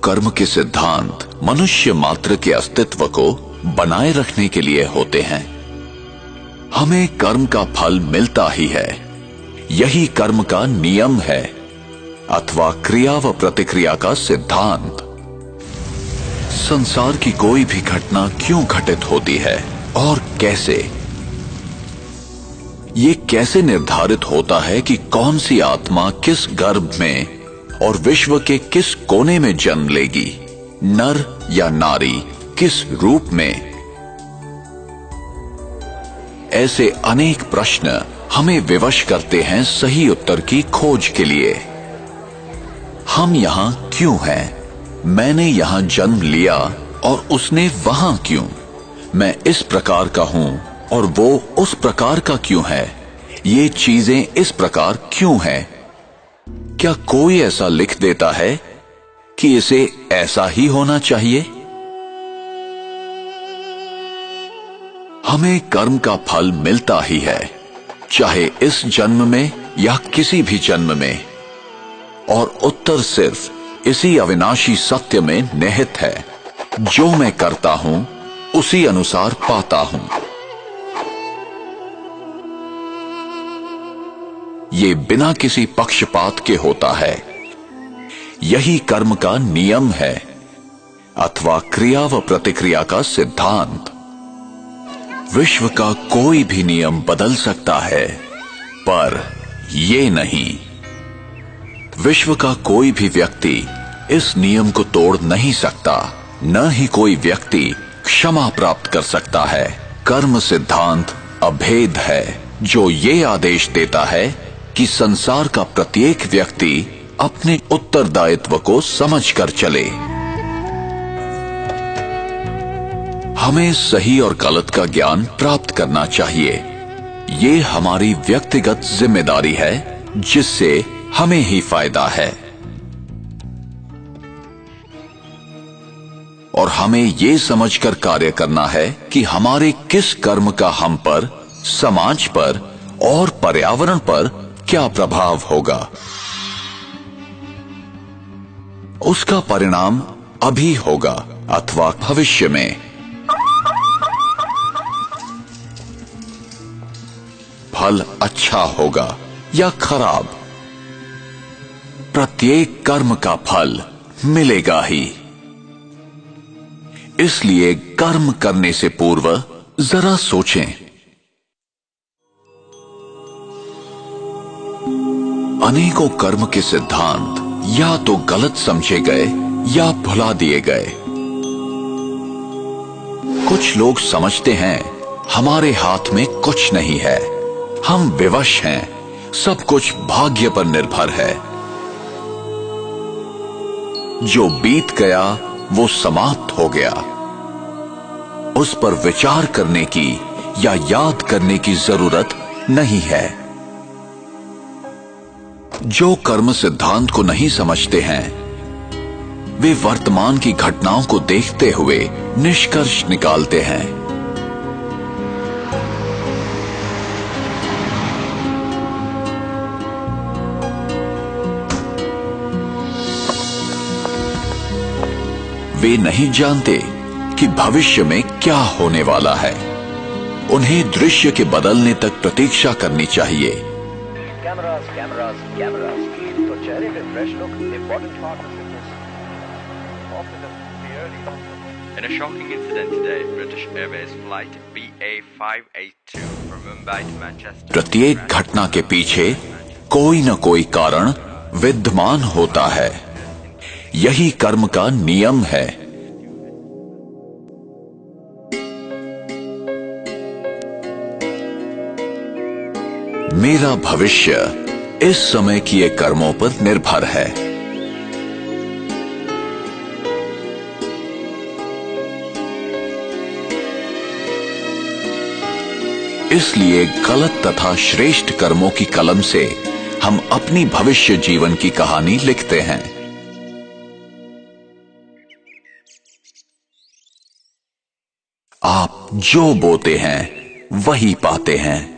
कर्म के सिद्धांत मनुष्य मात्र के अस्तित्व को बनाए रखने के लिए होते हैं। हमें कर्म का फल मिलता ही है, यही कर्म का नियम है अथवा क्रिया व प्रतिक्रिया का सिद्धांत। संसार की कोई भी घटना क्यों घटित होती है और कैसे, ये कैसे निर्धारित होता है कि कौन सी आत्मा किस गर्भ में और विश्व के किस कोने में जन्म लेगी, नर या नारी, किस रूप में। ऐसे अनेक प्रश्न हमें विवश करते हैं सही उत्तर की खोज के लिए। हम यहां क्यों हैं? मैंने यहां जन्म लिया और उसने वहां क्यों? मैं इस प्रकार का हूं और वो उस प्रकार का क्यों है? ये चीजें इस प्रकार क्यों हैं? क्या कोई ऐसा लिख देता है कि इसे ऐसा ही होना चाहिए? हमें कर्म का फल मिलता ही है, चाहे इस जन्म में या किसी भी जन्म में, और उत्तर सिर्फ इसी अविनाशी सत्य में निहित है, जो मैं करता हूं उसी अनुसार पाता हूं। ये बिना किसी पक्षपात के होता है, यही कर्म का नियम है अथवा क्रिया व प्रतिक्रिया का सिद्धांत। विश्व का कोई भी नियम बदल सकता है, पर ये नहीं। विश्व का कोई भी व्यक्ति इस नियम को तोड़ नहीं सकता, न ही कोई व्यक्ति क्षमा प्राप्त कर सकता है। कर्म सिद्धांत अभेद है, जो ये आदेश देता है कि संसार का प्रत्येक व्यक्ति अपने उत्तरदायित्व को समझकर चले। हमें सही और गलत का ज्ञान प्राप्त करना चाहिए। ये हमारी व्यक्तिगत जिम्मेदारी है, जिससे हमें ही फायदा है। और हमें ये समझकर कार्य करना है कि हमारे किस कर्म का हम पर, समाज पर और पर्यावरण पर क्या प्रभाव होगा। उसका परिणाम अभी होगा अथवा भविष्य में। फल अच्छा होगा या खराब, प्रत्येक कर्म का फल मिलेगा ही। इसलिए कर्म करने से पूर्व जरा सोचें। अनेकों कर्म के सिद्धांत या तो गलत समझे गए या भुला दिए गए। कुछ लोग समझते हैं हमारे हाथ में कुछ नहीं है, हम विवश हैं, सब कुछ भाग्य पर निर्भर है। जो बीत गया वो समाप्त हो गया, उस पर विचार करने की या याद करने की जरूरत नहीं है। जो कर्म सिद्धांत को नहीं समझते हैं, वे वर्तमान की घटनाओं को देखते हुए निष्कर्ष निकालते हैं। वे नहीं जानते कि भविष्य में क्या होने वाला है। उन्हें दृश्य के बदलने तक प्रतीक्षा करनी चाहिए। Cameras, cameras, cameras. तो चेहरे पे fresh look, important part of fitness. Often the early. In a shocking incident today, British Airways flight BA582 from Mumbai to Manchester. प्रत्येक घटना के पीछे कोई न कोई कारण विद्यमान होता है, यही कर्म का नियम है। मेरा भविष्य इस समय किए कर्मों पर निर्भर है। इसलिए गलत तथा श्रेष्ठ कर्मों की कलम से हम अपनी भविष्य जीवन की कहानी लिखते हैं। आप जो बोते हैं वही पाते हैं।